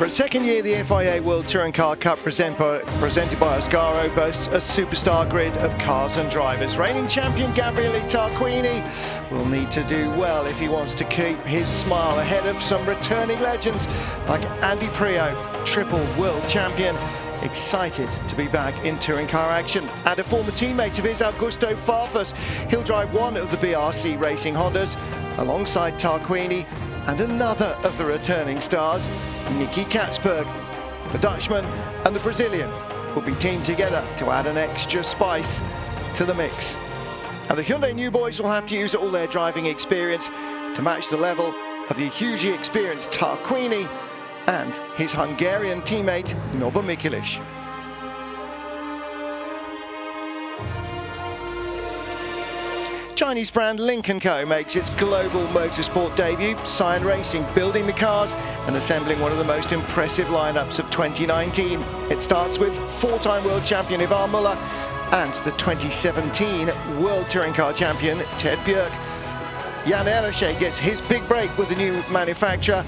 For a second year, the FIA World Touring Car Cup presented by Oscaro boasts a superstar grid of cars and drivers. Reigning champion Gabriele Tarquini will need to do well if he wants to keep his smile ahead of some returning legends like Andy Priaulx, triple world champion, excited to be back in touring car action. And a former teammate of his, Augusto Farfus, he'll drive one of the BRC Racing Hondas alongside Tarquini and another of the returning stars, Nicky Catsburg. The Dutchman and the Brazilian will be teamed together to add an extra spice to the mix. And the Hyundai new boys will have to use all their driving experience to match the level of the hugely experienced Tarquini and his Hungarian teammate, Noba Mikulic. Chinese brand Lynk & Co makes its global motorsport debut, Cyan Racing building the cars and assembling one of the most impressive lineups of 2019. It starts with four-time world champion Ivan Muller and the 2017 World Touring Car champion Ted Bjerg. Jan Ellerche gets his big break with the new manufacturer,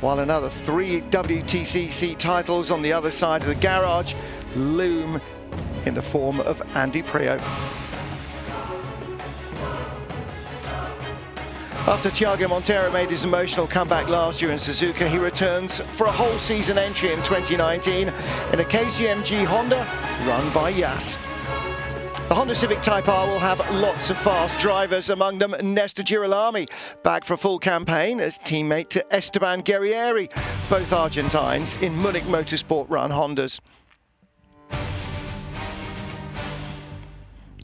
while another 3 WTCC titles on the other side of the garage loom in the form of Andy Priaulx. After Thiago Monteiro made his emotional comeback last year in Suzuka, he returns for a whole season entry in 2019 in a KCMG Honda run by Yas. The Honda Civic Type R will have lots of fast drivers, among them Nesta Girolami, back for a full campaign as teammate to Esteban Guerrieri, both Argentines in Munich Motorsport run Hondas.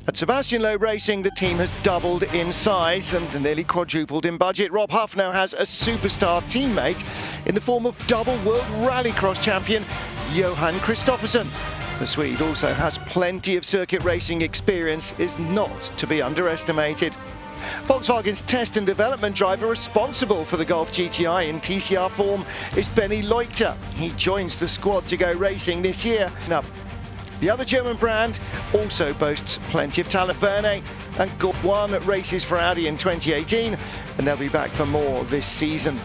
At Sebastian Loeb Racing, the team has doubled in size and nearly quadrupled in budget. Rob Huff now has a superstar teammate in the form of double World Rallycross champion Johan Kristoffersson. The Swede also has plenty of circuit racing experience, is not to be underestimated. Volkswagen's test and development driver responsible for the Golf GTI in TCR form is Benny Leuchter. He joins the squad to go racing this year. Now, the other German brand also boasts plenty of talent. Verne and won races for Audi in 2018, and they'll be back for more this season.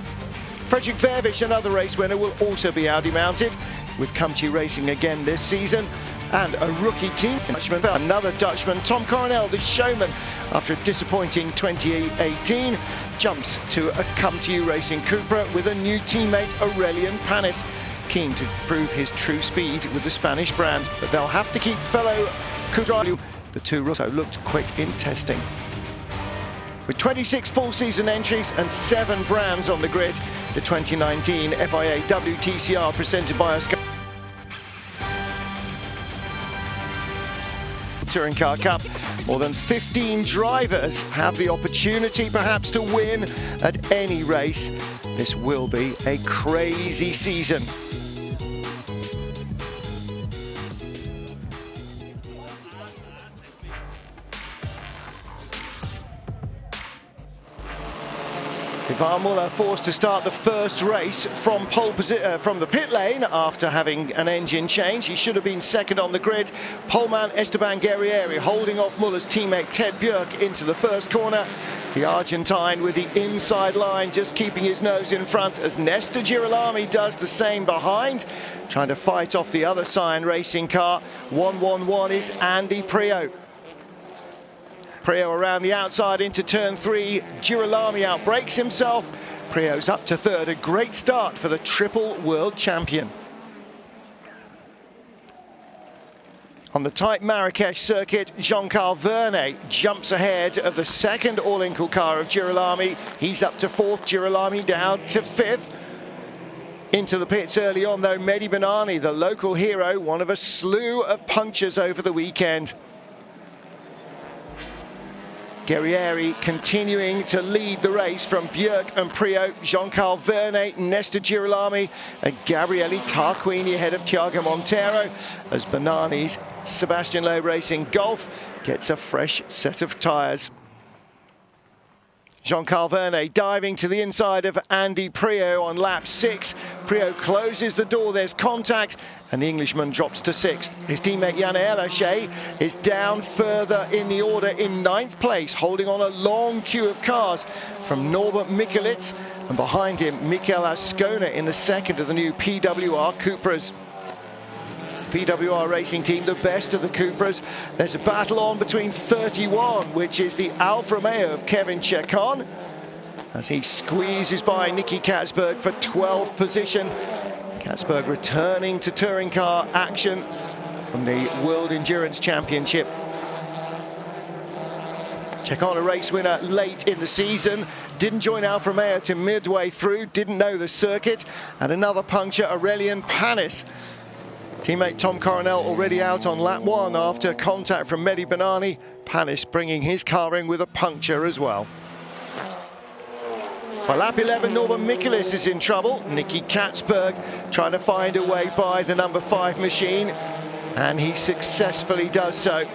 Fredrik Vervich, another race winner, will also be Audi mounted, with Comty racing again this season. And a rookie team, another Dutchman, Tom Coronel, the showman, after a disappointing 2018, jumps to a Comty Racing Cupra with a new teammate, Aurelian Panis, keen to prove his true speed with the Spanish brand, but they'll have to keep fellow Cupra. The two also looked quick in testing. With 26 full season entries and 7 brands on the grid, the 2019 FIA WTCR presented by Oscaro Touring Car Cup, more than 15 drivers have the opportunity perhaps to win at any race. This will be a crazy season. Ivan Muller forced to start the first race from from the pit lane after having an engine change. He should have been second on the grid. Poleman Esteban Guerrieri holding off Muller's teammate Ted Bjerg into the first corner. The Argentine with the inside line, just keeping his nose in front as Nesta Girolami does the same behind, trying to fight off the other Cyan Racing car. 1-1-1 is Andy Priaulx. Priaulx around the outside into turn 3. Girolami outbrakes himself. Priaulx's up to third. A great start for the triple world champion. On the tight Marrakesh circuit, Jean-Carl Verne jumps ahead of the second all-inkle car of Girolami. He's up to fourth. Girolami down to fifth. Into the pits early on, though, Mehdi Benani, the local hero, one of a slew of punctures over the weekend. Guerrieri continuing to lead the race from Bjerg and Priaulx, Jean-Carl Verne, Nesta Girolami and Gabriele Tarquini ahead of Thiago Monteiro as Benani's Sebastian Loeb Racing Golf gets a fresh set of tyres. Jean-Carl Vernet diving to the inside of Andy Priaulx on lap 6. Priaulx closes the door, there's contact, and the Englishman drops to 6th. His teammate Yann Elachet is down further in the order in 9th place, holding on a long queue of cars from Norbert Mikelitz, and behind him Mikel Ascona in the second of the new PWR Cupras. PWR racing team, the best of the Cupras. There's a battle on between 31, which is the Alfa Romeo of Kevin Chacon, as he squeezes by Nicky Katzberg for 12th position. Katzberg returning to touring car action from the World Endurance Championship. Chacon, a race winner late in the season, didn't join Alfa Romeo to midway through, didn't know the circuit, and another puncture, Aurélien Panis. Teammate Tom Coronel already out on lap 1 after contact from Mehdi Benani. Panis bringing his car in with a puncture as well. By lap 11, Norbert Mikelitz is in trouble. Nicky Katzberg trying to find a way by the number 5 machine, and he successfully does so.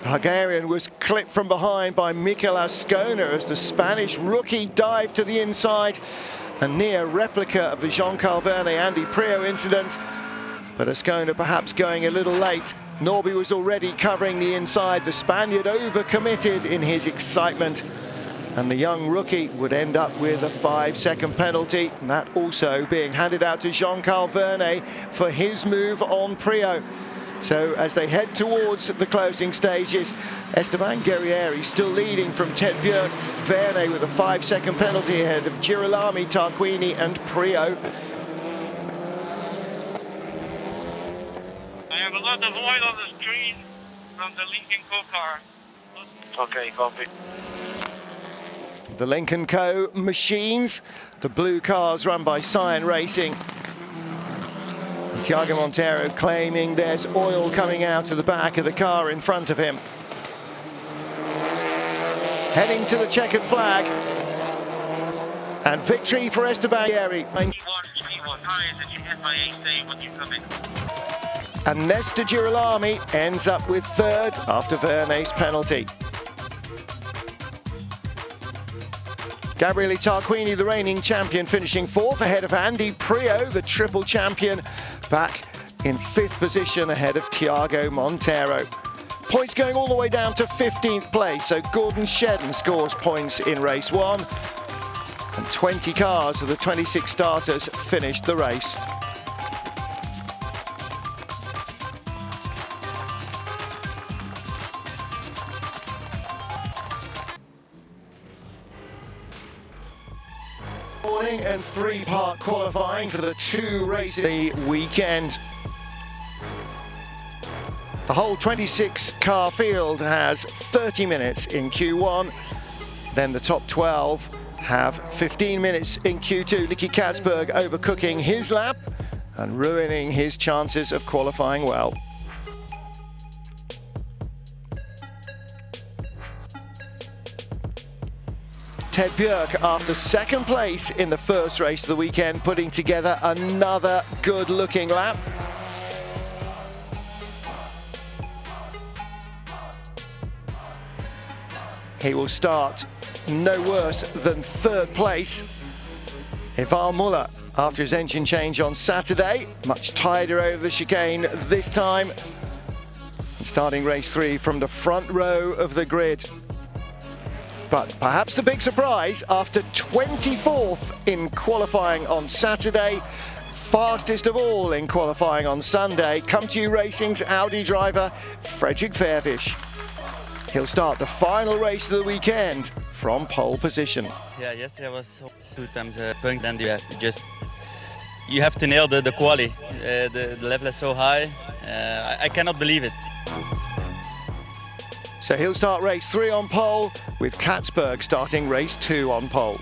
The Hungarian was clipped from behind by Mikel Ascona as the Spanish rookie dived to the inside. A near replica of the Jean-Carl Vernet Andy Priaulx incident, but Ascona perhaps going a little late. Norby was already covering the inside. The Spaniard overcommitted in his excitement, and the young rookie would end up with a 5-second penalty, and that also being handed out to Jean-Carl Vernet for his move on Priaulx. So as they head towards the closing stages, Esteban Guerrieri still leading from Ted Björk. Vernet with a 5-second penalty ahead of Girolami, Tarquini and Priaulx. I have a lot of oil on the screen from the Lincoln Co car. Okay, copy. The Lincoln Co machines, the blue cars run by Cyan Racing. Thiago Montero claiming there's oil coming out of the back of the car in front of him. Heading to the checkered flag. And victory for Esteban Guerrieri. And Nesta Girolami ends up with 3rd after Vernet's penalty. Gabriele Tarquini, the reigning champion, finishing 4th ahead of Andy Priaulx, the triple champion, back in 5th position ahead of Thiago Montero. Points going all the way down to 15th place, so Gordon Shedden scores points in race 1, and 20 cars of the 26 starters finished the race. Morning and 3-part qualifying for the 2 races the weekend. The whole 26-car field has 30 minutes in Q1. Then the top 12 have 15 minutes in Q2. Nicky Katzberg overcooking his lap and ruining his chances of qualifying well. Ted Björk, after 2nd place in the first race of the weekend, putting together another good-looking lap. He will start no worse than 3rd place. Ivar Muller, after his engine change on Saturday, much tighter over the chicane this time. And starting race 3 from the front row of the grid. But perhaps the big surprise, after 24th in qualifying on Saturday, fastest of all in qualifying on Sunday, Come To You Racing's Audi driver, Fredrik Vervisch. He'll start the final race of the weekend from pole position. Yeah, yesterday was 2 times punked, and you have to nail the quali. The level is so high, I cannot believe it. So he'll start race 3 on pole, with Katzberg starting race 2 on pole.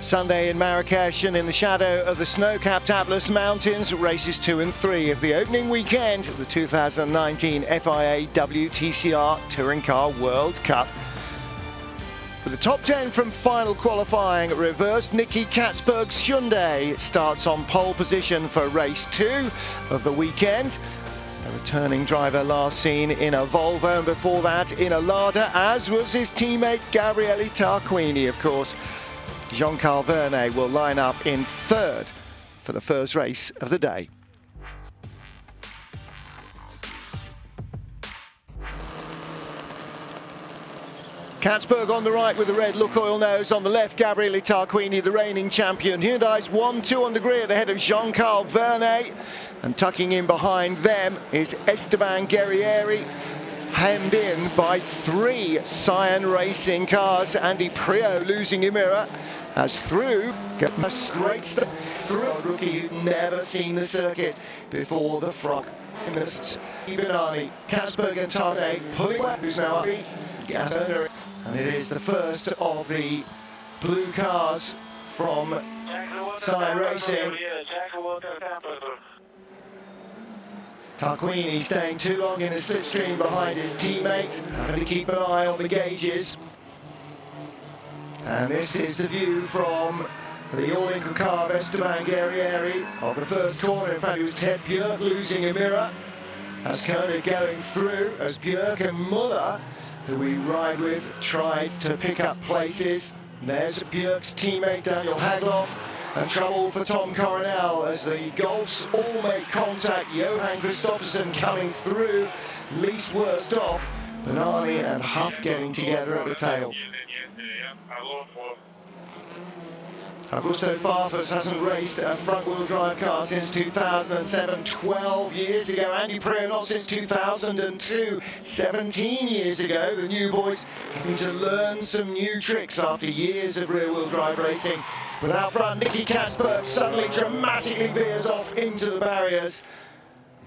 Sunday in Marrakesh, and in the shadow of the snow-capped Atlas Mountains, races 2 and 3 of the opening weekend of the 2019 FIA WTCR Touring Car World Cup. For the top 10 from final qualifying reversed, Nicky Katzberg's Hyundai starts on pole position for race 2 of the weekend. Returning driver last seen in a Volvo, and before that in a Lada, as was his teammate Gabriele Tarquini, of course. Jean-Carl Vernet will line up in third for the first race of the day. Katzberg on the right with the red Lukoil nose. On the left, Gabriele Tarquini, the reigning champion. Hyundai's 1-2 on the grid ahead of Jean-Carl Vernet. And tucking in behind them is Esteban Guerrieri, hemmed in by 3 Cyan Racing cars. Andy Priaulx losing Emira as through, great stuff through a rookie who'd never seen the circuit before the frog. Ibanani, Katzberg and Tarde pulling away, who's now up. And it is the first of the blue cars from Cyan Racing. Tarquini staying too long in the slipstream behind his teammate, having to keep an eye on the gauges. And this is the view from the all-Inca car of Esteban Guerrieri of the first corner. In fact, it was Ted Björk losing Emira as Koenig going through, as Björk and Muller, who we ride with, tried to pick up places. There's Björk's teammate Daniel Hagloff, and trouble for Tom Coronel as the Golfs all make contact. Johan Kristoffersen coming through, least worst off. Benani and Huff getting together at the tail. Augusto Farfus hasn't raced a front-wheel drive car since 2007, 12 years ago. Andy Priaulx not since 2002, 17 years ago. The new boys having to learn some new tricks after years of rear-wheel drive racing. But out front, Nicky Katzberg suddenly dramatically veers off into the barriers.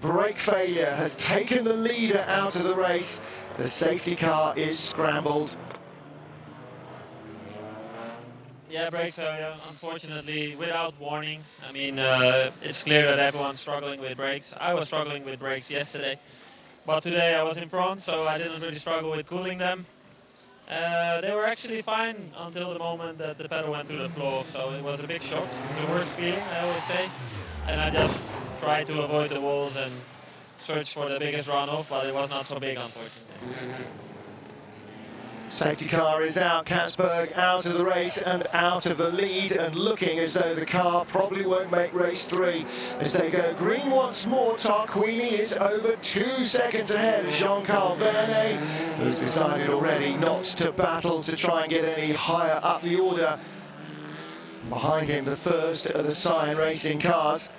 Brake failure has taken the leader out of the race. The safety car is scrambled. Yeah, brake failure, unfortunately, without warning. I mean, it's clear that everyone's struggling with brakes. I was struggling with brakes yesterday, but today I was in front, so I didn't really struggle with cooling them. They were actually fine until the moment that the pedal went to the floor, so it was a big shock. It's the worst feeling, I always say. And I just tried to avoid the walls and search for the biggest runoff, but it was not so big, unfortunately. Safety car is out, Katzberg out of the race and out of the lead, and looking as though the car probably won't make race 3 as they go green once more. Tarquini is over 2 seconds ahead of Jean-Carl Vernet, who's decided already not to battle to try and get any higher up the order. Behind him, the first of the Cyan Racing cars,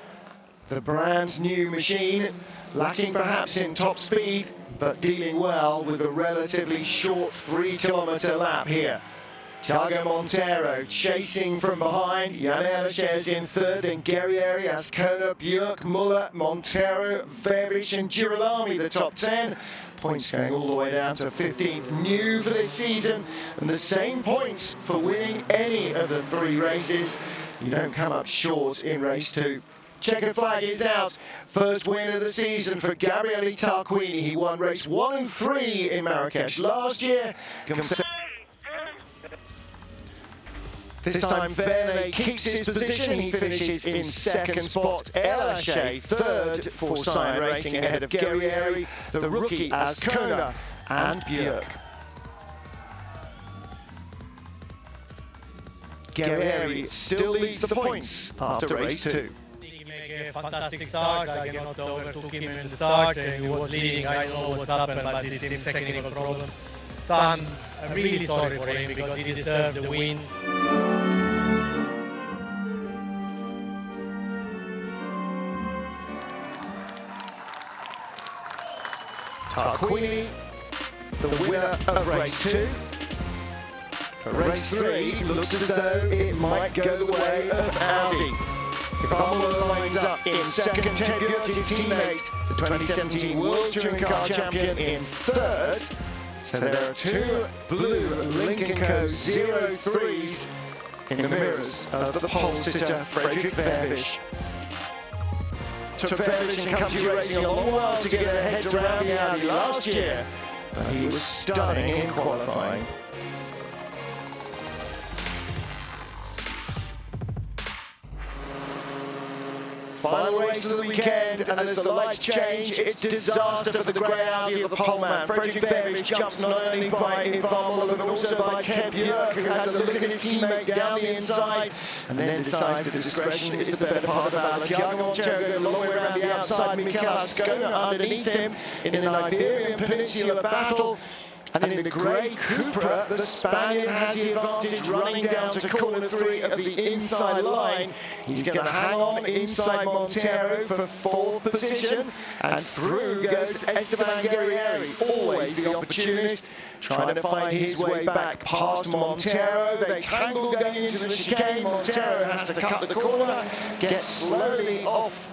the brand new machine, lacking perhaps in top speed, but dealing well with a relatively short 3-kilometre lap here. Thiago Montero chasing from behind. Jan Eliches in third, then Guerrieri, Ascona, Björk, Muller, Montero, Verbic and Girolami, the top 10. Points going all the way down to 15th, new for this season, and the same points for winning any of the 3 races. You don't come up short in race 2. Checkered flag is out. First win of the season for Gabriele Tarquini. He won race 1 and 3 in Marrakesh last year. This time Vernet keeps his position. He finishes in second spot. Eliches third for Cyan Racing ahead of Guerrieri, the rookie Ascona and Björk. Guerrieri still leads the points after race 2. A fantastic start. I cannot overtook him in the start. He was leading. I don't know what's happened, but this seems technical problem. So I'm really sorry for him because he deserved the win. Tarquini, the winner of race 2. But race 3 looks as though it might go the way of Audi. Muller lines up in second, Ted Björk, his teammate, the 2017 World Touring Car Champion, in third. So there are 2 blue Lincoln Co. 03s in the mirrors of the pole sitter Frederick Verbic. Took Verbic and Country Racing a long while to get their heads around the Audi last year, but he was stunning in qualifying. Final race race of the weekend, and as the lights change, it's disaster for the grey Audi of the poleman. Fredrik Verbisch jumps not only by Ivan Muller, but also by Ted Björk, who has a look at his teammate down the inside, and then decides that discretion is the better part of valor. Thiago Montero goes a long way around the outside, Mikel Ascona underneath him in an Iberian Peninsula battle. And in the grey Cupra, the Spaniard has the advantage running down to corner 3 of the inside line. He's going to hang on inside Montero for 4th position, and through goes Esteban Guerrieri, always the opportunist, trying to find his way back past Montero. They tangle going into the chicane. Montero has to cut the corner, gets slowly off,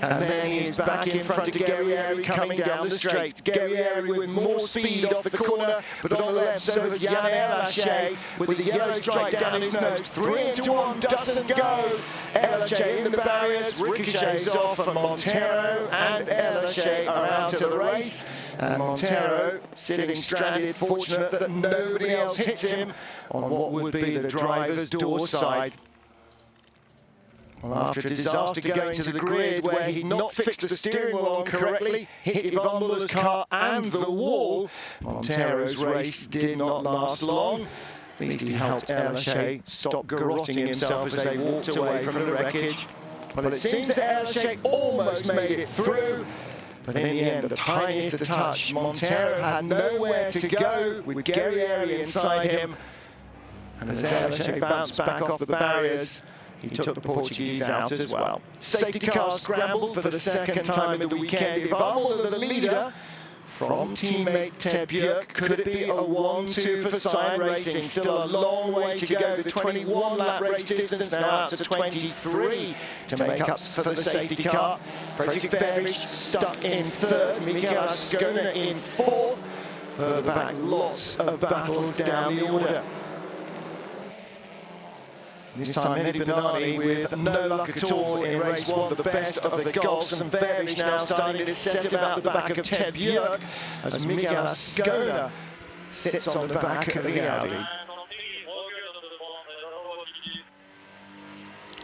and then he is back in front of Guerrieri coming down the straight. Guerrieri with more speed off the corner, but on the left, so is Yann Erlaché with the yellow stripe down his nose. 3 into 1, doesn't go. Erlaché in the barriers, ricochets off, and Montero and Erlaché are out of the race. And Montero sitting stranded, fortunate that nobody else hits him on what would be the driver's door side. Well, after a disaster going to the grid where he'd not fixed the steering wheel on correctly, hit Ivan Muller's car and the wall, Montero's race did not last long. At least he helped Erlaché stop garrotting himself as they walked away from the wreckage. But it seems that Erlaché almost made it through. But in the end, the tiniest of touch, Montero had nowhere to go with Guerrieri inside him. And as Erlaché bounced back off the barriers, he took the Portuguese out as well. Safety car scrambled for the second time in the weekend. Ivan Muller, the leader, from teammate Ted Björk. Could it be a 1-2 for Cyan Racing? Still a long way to go. The 21-lap race distance now out to 23 to make up for the safety car. Fredrik Verbisch stuck in 3rd. Mikel Ascona in 4th. Further back, lots of battles down the order. This time, Mehdi Benani with no luck at all in race 1, the best of the Gulfs, and Verbisch now starting to set about the back of Ted Björk as Mikel Ascona sits on the back of the Audi.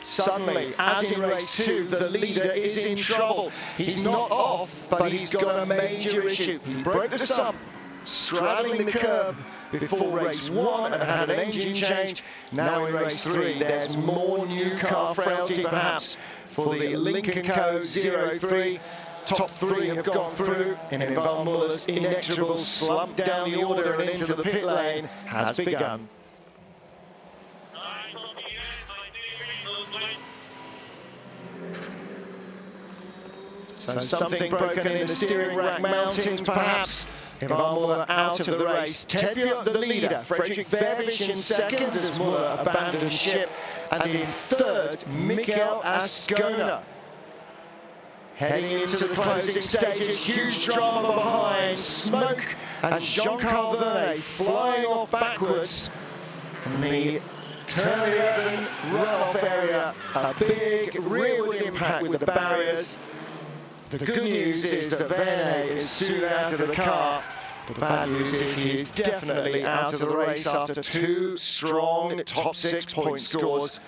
Suddenly, as in race 2, the leader is in trouble. He's not off, but he's got a major issue. He broke the sump, straddling the curb before race 1 and had an engine change. Now in race 3, there's more new car frailty perhaps for the Lincoln Co. 03. Top 3 have gone through, and Ivan Muller's inexorable slump down the order and into the pit lane has begun. So something broken in the steering rack mountings perhaps. Ivan Muller out of the race. Ted Björk the leader. Fredrik Verbisch in 2nd as Muller abandoned ship. And in 3rd, Mikel Ascona. Heading into the closing stages, huge drama behind. Smoke and Jean-Carl Vernet flying off backwards. And the turn 11 runoff area, a big rearward impact with the barriers. The good news is that Vernet is soon out of the car. The bad news is he is definitely out of the race after 2 strong top 6 point scores.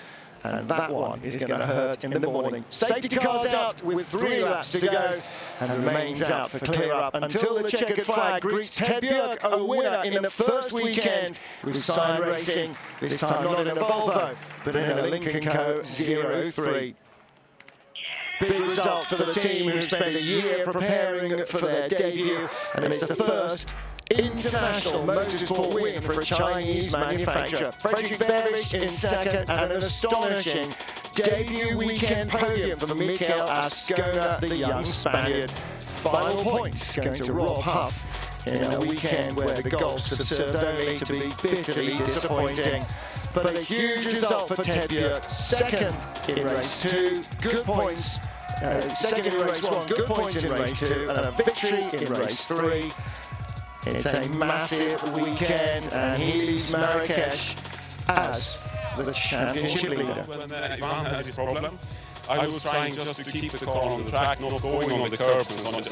And that one is going to hurt in the morning. Safety car's out with 3 laps to go and remains out for clear up until the checkered flag greets Ted Björk a winner in the first weekend with Cyan Racing, this time not in a Volvo, but in a Lincoln Co. 03. Big result for the team who spent a year preparing for their debut, and it's the first international motorsport win for a Chinese manufacturer. Fredrik Verbisch in 2nd, and an astonishing debut weekend podium for Mikel Ascona, the young Spaniard. Final points going to Rob Huff in a weekend where the Gulfs have served only to be bitterly disappointing. But a huge result for Ted Björk, 2nd in race 2, good points. 2nd in race 1, good points in race 2, and a victory in race 3. It's a massive weekend, and he leaves Marrakesh as the championship leader. When Ivan had this problem, I was trying just to keep the car on the track, not going on the curbs and so on,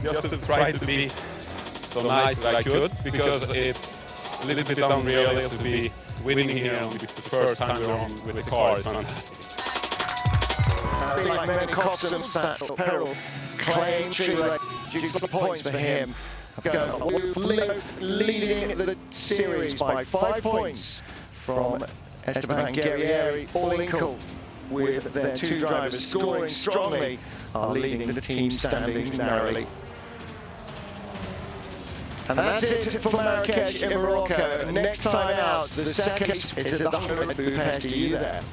just to try to be so nice as I could, because it's a little bit unreal to be winning here the first time around with the car. It's fantastic. I feel like many Coxons, that's peril. Claim Chile, due to the points for him. Leading the series by 5 points from Esteban Guerrieri, All-Inkle, with their two drivers scoring strongly, are leading the team standings narrowly. And that's it for Marrakech in Morocco. Next time out, the second is at the home at Budapest. Are you there?